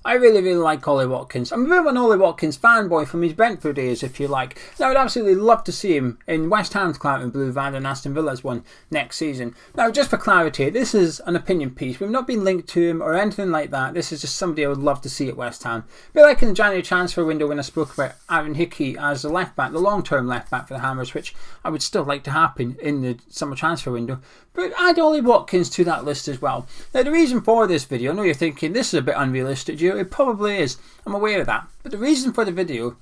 I really like Ollie Watkins. I'm a bit of an Ollie Watkins fanboy from his Brentford days, if you like. Now, I'd absolutely love to see him in West Ham's Claret and Blue Van and Aston Villa's one next season. Now, just for clarity, this is an opinion piece. We've not been linked to him or anything like that. This is just somebody I would love to see at West Ham. A bit like in the January transfer window when I spoke about Aaron Hickey as the left back, the long-term left back for the Hammers, which I would still like to happen in the summer transfer window. But add Ollie Watkins to that list as well. Now, the reason for this video, I know you're thinking this is a bit unrealistic, Joe. It probably is. I'm aware of that. But the reason for the video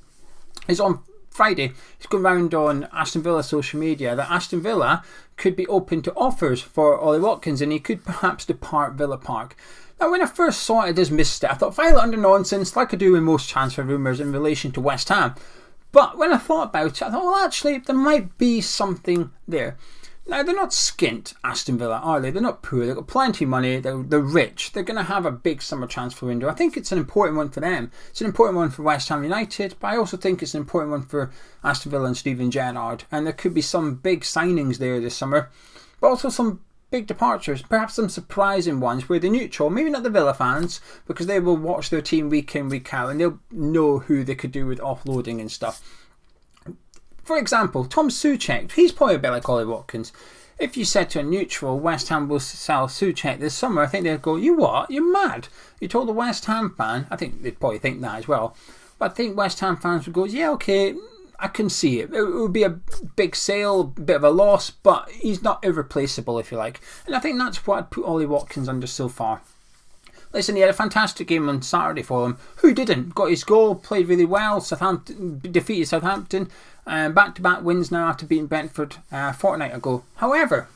is on Friday, it's going around on Aston Villa social media that Aston Villa could be open to offers for Ollie Watkins and he could perhaps depart Villa Park. Now, when I first saw it, I dismissed it. I thought, file it under nonsense, like I do in most transfer rumours in relation to West Ham. But when I thought about it, I thought, well, actually, there might be something there. Now, they're not skint, Aston Villa, are they? They're not poor. They've got plenty of money. They're rich. They're going to have a big summer transfer window. I think it's an important one for them. It's an important one for West Ham United, but I also think it's an important one for Aston Villa and Steven Gerrard. And there could be some big signings there this summer, but also some big departures, perhaps some surprising ones where the neutral, maybe not the Villa fans, because they will watch their team week in, week out, and they'll know who they could do with offloading and stuff. For example, Tom Souček, he's probably a bit like Ollie Watkins. If you said to a neutral, West Ham will sell Souček this summer, I think they'd go, you what? You're mad. You told a West Ham fan, I think they'd probably think that as well, but I think West Ham fans would go, yeah, okay, I can see it. It would be a big sale, a bit of a loss, but he's not irreplaceable, if you like. And I think that's what I'd put Ollie Watkins under so far. Listen, he had a fantastic game on Saturday for them. Who didn't? Got his goal, played really well. Southampton defeated Southampton. Back-to-back wins now after beating Brentford a fortnight ago. However,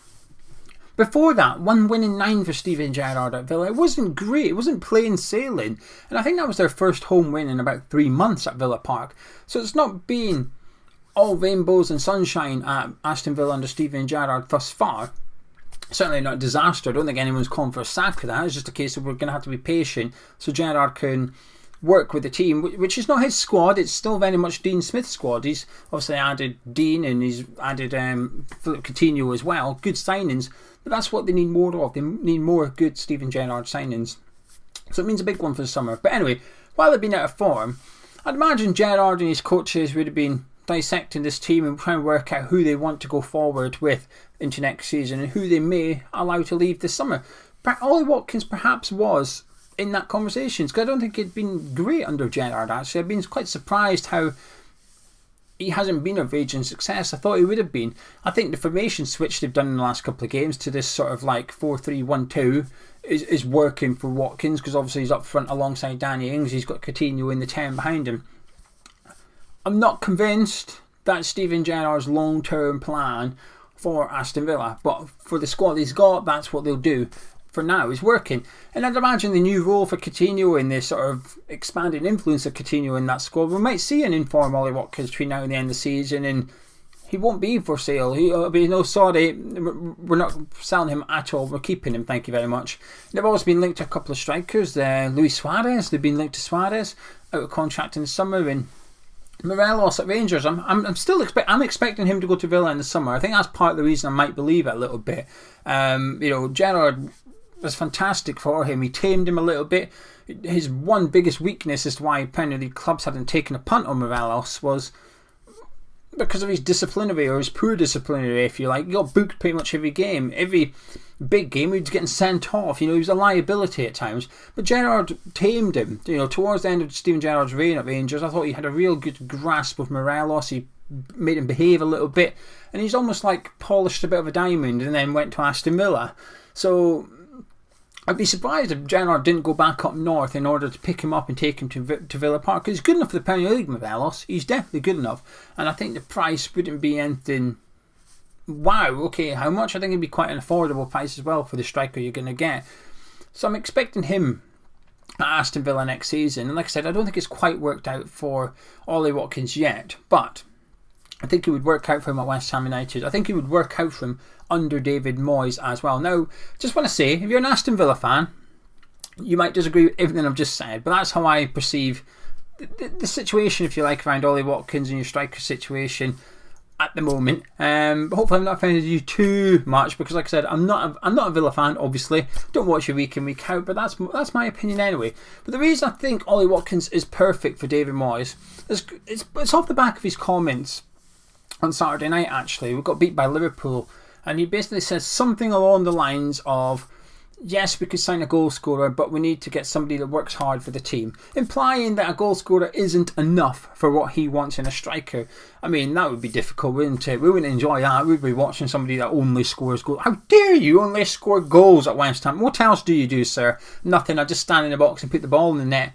before that, 1 win in 9 for Steven Gerrard at Villa. It wasn't great. It wasn't plain sailing. And I think that was their first home win in about 3 months at Villa Park. So it's not been all rainbows and sunshine at Aston Villa under Steven Gerrard thus far. Certainly not a disaster. I don't think anyone's calling for a sack for that. It's just a case of we're going to have to be patient so Gerrard can work with the team, which is not his squad. It's still very much Dean Smith's squad. He's obviously added Dean and he's added Philip Coutinho as well. Good signings, but that's what they need more of. They need more good Steven Gerrard signings. So it means a big one for the summer. But anyway, while they've been out of form, I'd imagine Gerrard and his coaches would have been dissecting this team and trying to work out who they want to go forward with into next season and who they may allow to leave this summer. Ollie Watkins perhaps was in that conversations because I don't think he'd been great under Gerrard. Actually, I've been quite surprised how he hasn't been a raging success. I thought he would have been. I think the formation switch they've done in the last couple of games to this sort of like 4-3-1-2 is working for Watkins because obviously he's up front alongside Danny Ings. He's got Coutinho in the 10 behind him. I'm not convinced that's Steven Gerrard's long-term plan for Aston Villa, but for the squad he's got, that's what they'll do. For now, it's working. And I'd imagine the new role for Coutinho and the sort of expanded influence of Coutinho in that squad, we might see an informed Ollie Watkins between now and the end of the season, and he won't be for sale. He'll be, no, sorry, we're not selling him at all. We're keeping him, thank you very much. They've always been linked to a couple of strikers. Luis Suarez, they've been linked to Suarez, out of contract in the summer, and Morelos at Rangers. I'm expecting him to go to Villa in the summer. I think that's part of the reason I might believe it a little bit. Gerrard was fantastic for him. He tamed him a little bit. His one biggest weakness as to why Premier League clubs hadn't taken a punt on Morelos was because of his disciplinary or his poor disciplinary, if you like. He got booked pretty much every game. Every big game he was getting sent off. He was a liability at times. But Gerrard tamed him. Towards the end of Steven Gerrard's reign at Rangers, I thought he had a real good grasp of Morelos. He made him behave a little bit. And he's almost like polished a bit of a diamond and then went to Aston Villa. So I'd be surprised if Gerrard didn't go back up north in order to pick him up and take him to Villa Park. Because he's good enough for the Premier League, Morelos. He's definitely good enough. And I think the price wouldn't be anything, wow, okay, how much? I think it'd be quite an affordable price as well for the striker you're going to get. So I'm expecting him at Aston Villa next season. And like I said, I don't think it's quite worked out for Ollie Watkins yet. But I think it would work out for him at West Ham United. I think it would work out for him under David Moyes as well. Now, just want to say, if you're an Aston Villa fan, you might disagree with everything I've just said, but that's how I perceive the situation, if you like, around Ollie Watkins and your striker situation. at the moment. But hopefully I've not offended you too much, because like I said, I'm not a Villa fan, obviously. Don't watch it week in, week out, but that's my opinion anyway. But the reason I think Ollie Watkins is perfect for David Moyes is it's off the back of his comments on Saturday night. Actually, we got beat by Liverpool, and he basically says something along the lines of, yes, we could sign a goal scorer, but we need to get somebody that works hard for the team. Implying that a goal scorer isn't enough for what he wants in a striker. I mean, that would be difficult, wouldn't it? We wouldn't enjoy that. We'd be watching somebody that only scores goals. How dare you only score goals at West Ham? What else do you do, sir? Nothing. I just stand in the box and put the ball in the net.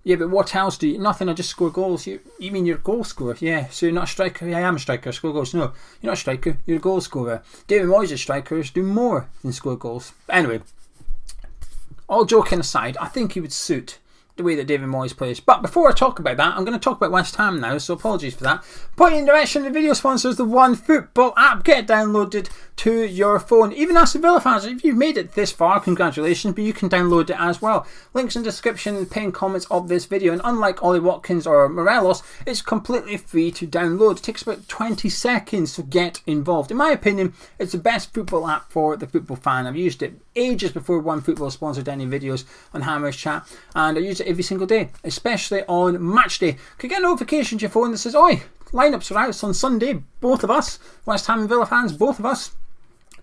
Yeah, but what else do you... Nothing, I just score goals. You mean you're a goal scorer? Yeah, so you're not a striker? Yeah, I am a striker, I score goals. No, you're not a striker, you're a goal scorer. David Moyes' strikers do more than score goals. Anyway, all joking aside, I think he would suit the way that David Moyes plays. But before I talk about that, I'm going to talk about West Ham now, so apologies for that. Pointing direction, the video sponsor is the One Football app. Get it downloaded to your phone. Even Aston Villa fans, if you've made it this far, congratulations, but you can download it as well. Links in the description and pinned comments of this video. And unlike Ollie Watkins or Morelos, it's completely free to download. It takes about 20 seconds to get involved. In my opinion, it's the best football app for the football fan. I've used it ages before One Football sponsored any videos on Hammers Chat, and I use it every single day, especially on match day. Could get a notification to your phone that says, oi, lineups are out on Sunday. Both of us, West Ham and Villa fans, both of us,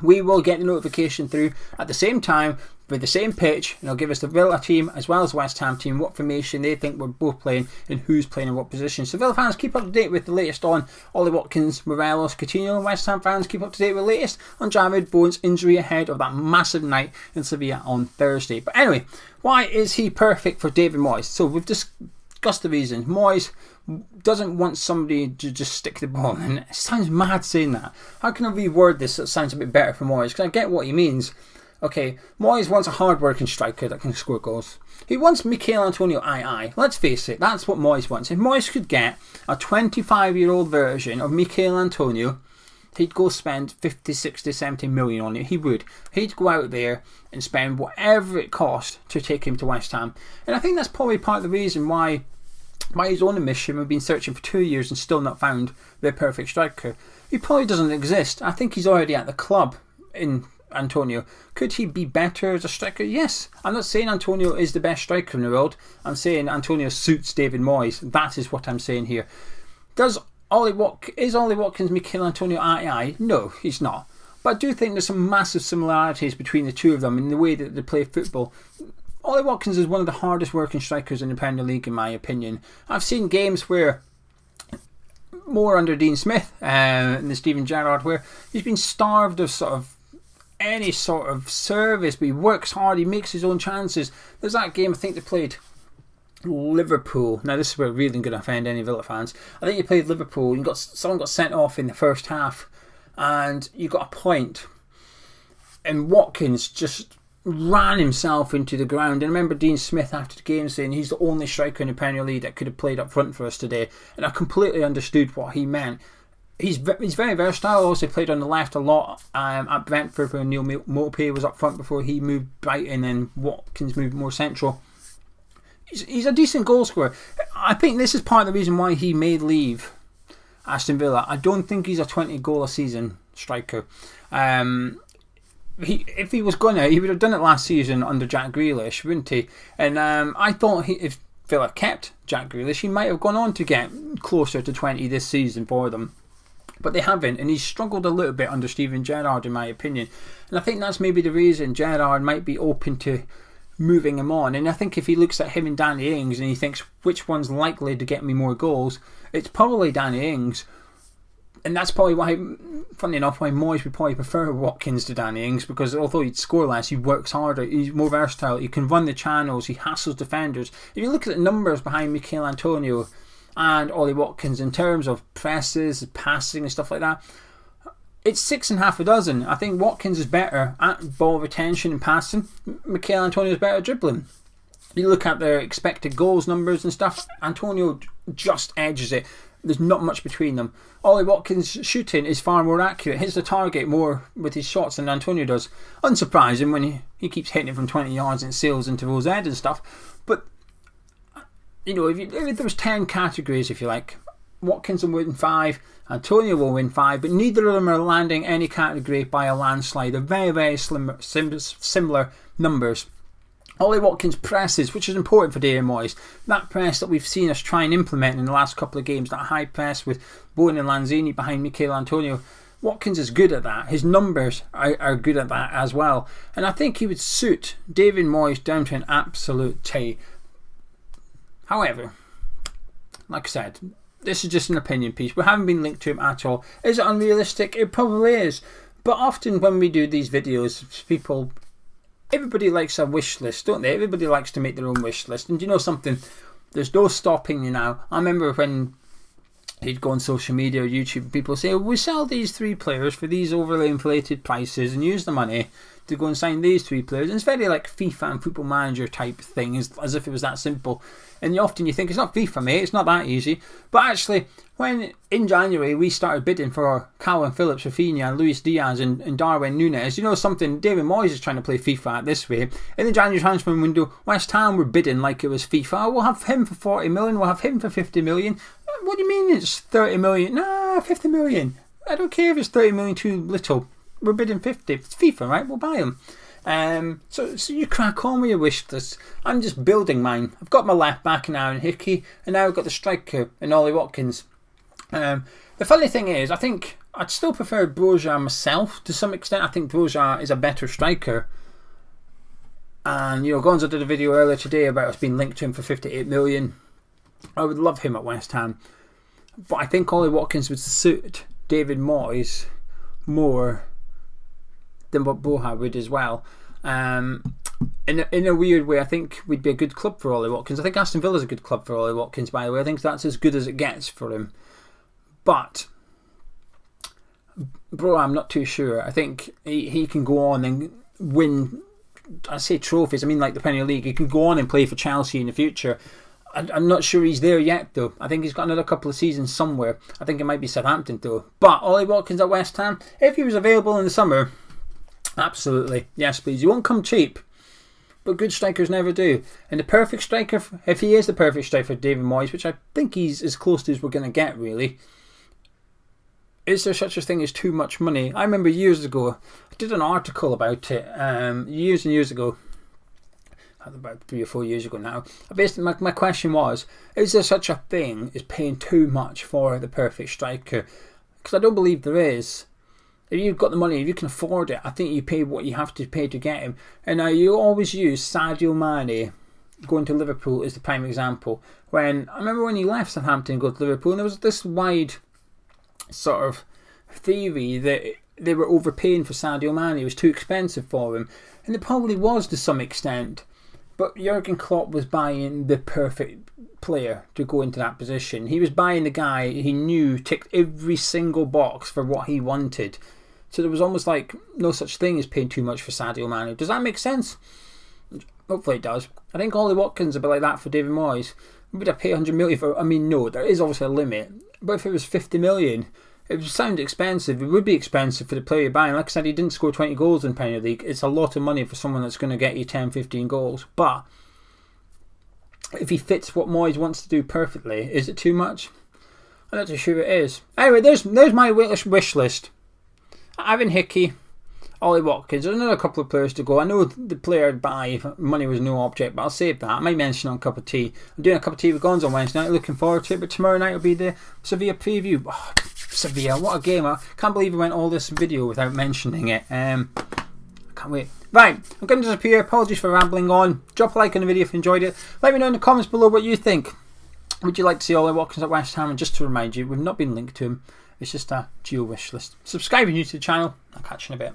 we will get the notification through at the same time with the same pitch, and it'll give us the Villa team as well as West Ham team, what formation they think we're both playing and who's playing in what position. So Villa fans, keep up to date with the latest on Ollie Watkins, Morelos, Coutinho, and West Ham fans, keep up to date with the latest on Javid Bowen's injury ahead of that massive night in Sevilla on Thursday. But anyway, why is he perfect for David Moyes? So we've discussed the reasons. Moyes doesn't want somebody to just stick the ball, and it sounds mad saying that. How can I reword this so it sounds a bit better for Moyes? Because I get what he means. Okay, Moyes wants a hard-working striker that can score goals. He wants Michail Antonio II. Let's face it, that's what Moyes wants. If Moyes could get a 25-year-old version of Michail Antonio, he'd go spend 50, 60, 70 million on it. He would. He'd go out there and spend whatever it cost to take him to West Ham. And I think that's probably part of the reason why he's on a mission. We've been searching for 2 years and still not found the perfect striker. He probably doesn't exist. I think he's already at the club in Antonio. Could he be better as a striker? Yes. I'm not saying Antonio is the best striker in the world. I'm saying Antonio suits David Moyes. That is what I'm saying here. Is Ollie Watkins Michail Antonio II? No, he's not. But I do think there's some massive similarities between the two of them in the way that they play football. Ollie Watkins is one of the hardest working strikers in the Premier League, in my opinion. I've seen games where, more under Dean Smith and the Steven Gerrard, where he's been starved of any sort of service, but he works hard, he makes his own chances. There's that game, I think they played Liverpool. Now this is where I'm really going to offend any Villa fans. I think you played Liverpool, someone got sent off in the first half, and you got a point, and Watkins just ran himself into the ground. And I remember Dean Smith after the game saying he's the only striker in the Premier League that could have played up front for us today, and I completely understood what he meant. He's very versatile. Also played on the left a lot at Brentford, where Neil Maupay was up front before he moved Brighton, and Watkins moved more central. He's a decent goal scorer. I think this is part of the reason why he may leave Aston Villa. I don't think he's a 20 goal a season striker. If he was gonna, he would have done it last season under Jack Grealish, wouldn't he? And I thought if Villa kept Jack Grealish, he might have gone on to get closer to 20 this season for them. But they haven't, and he's struggled a little bit under Steven Gerrard, in my opinion. And I think that's maybe the reason Gerrard might be open to moving him on. And I think if he looks at him and Danny Ings and he thinks which one's likely to get me more goals, it's probably Danny Ings. And that's probably why, funny enough, why Moyes would probably prefer Watkins to Danny Ings, because although he'd score less, he works harder, he's more versatile, he can run the channels, he hassles defenders. If you look at the numbers behind Michail Antonio and Ollie Watkins in terms of presses, passing and stuff like that, it's 6 and half a dozen. I think Watkins is better at ball retention and passing. Michail Antonio is better at dribbling. You look at their expected goals numbers and stuff, Antonio just edges it. There's not much between them. Ollie Watkins' shooting is far more accurate, hits the target more with his shots than Antonio does. Unsurprising when he keeps hitting it from 20 yards and sails into Rose Ed and stuff. But, you know, if there was 10 categories, if you like, Watkins will win 5, Antonio will win 5, but neither of them are landing any category by a landslide. They're very, very similar numbers. Ollie Watkins presses, which is important for David Moyes. That press that we've seen us try and implement in the last couple of games, that high press with Bowen and Lanzini behind Michail Antonio. Watkins is good at that. His numbers are good at that as well. And I think he would suit David Moyes down to an absolute T. However, like I said, this is just an opinion piece. We haven't been linked to him at all. Is it unrealistic? It probably is. But often when we do these videos, everybody likes a wish list, don't they? Everybody likes to make their own wish list. And do you know something? There's no stopping you now. I remember when he'd go on social media or YouTube, people say, we sell these 3 players for these overly inflated prices and use the money to go and sign these 3 players. And it's very like FIFA and Football Manager type thing, as if it was that simple. And often you think, it's not FIFA, mate, it's not that easy. But actually, when in January we started bidding for Calvin Phillips, Rafinha, Luis Diaz and Darwin Núñez, you know something, David Moyes is trying to play FIFA at this way. In the January transfer window, West Ham were bidding like it was FIFA. We'll have him for 40 million, we'll have him for 50 million. What do you mean it's 30 million? Nah, 50 million. I don't care if it's 30 million too little. We're bidding 50. It's FIFA, right? We'll buy them. So you crack on with your wish list. I'm just building mine. I've got my left back now in Hickey, and now I've got the striker in Ollie Watkins. The funny thing is, I think I'd still prefer Broja myself to some extent. I think Broja is a better striker. And, Gonzo did a video earlier today about us being linked to him for 58 million. I would love him at West Ham. But I think Ollie Watkins would suit David Moyes more than what Broja would as well. In a weird way, I think we'd be a good club for Ollie Watkins. I think Aston Villa is a good club for Ollie Watkins, by the way. I think that's as good as it gets for him. But Broja, I'm not too sure. I think he can go on and win, I say trophies, I mean like the Premier League. He can go on and play for Chelsea in the future. I'm not sure he's there yet, though. I think he's got another couple of seasons somewhere. I think it might be Southampton, though. But Ollie Watkins at West Ham, if he was available in the summer, absolutely. Yes, please. He won't come cheap, but good strikers never do. And the perfect striker, if he is the perfect striker for David Moyes, which I think he's as close to as we're going to get, really, is there such a thing as too much money? I remember years ago, I did an article about it, years and years ago, about 3 or 4 years ago now. Basically, my question was, is there such a thing as paying too much for the perfect striker? Because I don't believe there is. If you've got the money, if you can afford it, I think you pay what you have to pay to get him. And now you always use Sadio Mane going to Liverpool as the prime example. I remember when he left Southampton and go to Liverpool, and there was this wide sort of theory that they were overpaying for Sadio Mane. It was too expensive for him. And it probably was to some extent. But Jurgen Klopp was buying the perfect player to go into that position. He was buying the guy he knew ticked every single box for what he wanted. So there was almost like no such thing as paying too much for Sadio Mane. Does that make sense? Hopefully it does. I think Ollie Watkins a bit like that for David Moyes. Would I pay 100 million for? I mean, no, there is obviously a limit. But if it was 50 million, it would sound expensive. It would be expensive for the player you're buying. Like I said, he didn't score 20 goals in Premier League. It's a lot of money for someone that's going to get you 10, 15 goals. But if he fits what Moyes wants to do perfectly, is it too much? I'm not too sure it is. Anyway, there's my wish list. Ivan Hickey, Ollie Watkins. There's another couple of players to go. I know the player I'd buy if money was no object, but I'll save that. I might mention on Cup of Tea. I'm doing a Cup of Tea with Gons on Wednesday night. Looking forward to it. But tomorrow night will be the Sevilla preview. Oh, Sevilla, what a game. I can't believe we went all this video without mentioning it. I can't wait. Right, I'm going to disappear. Apologies for rambling on. Drop a like on the video if you enjoyed it. Let me know in the comments below what you think. Would you like to see Ollie Watkins at West Ham? And just to remind you, we've not been linked to him. It's just a geo wish list. Subscribe if you're new to the channel. I'll catch you in a bit.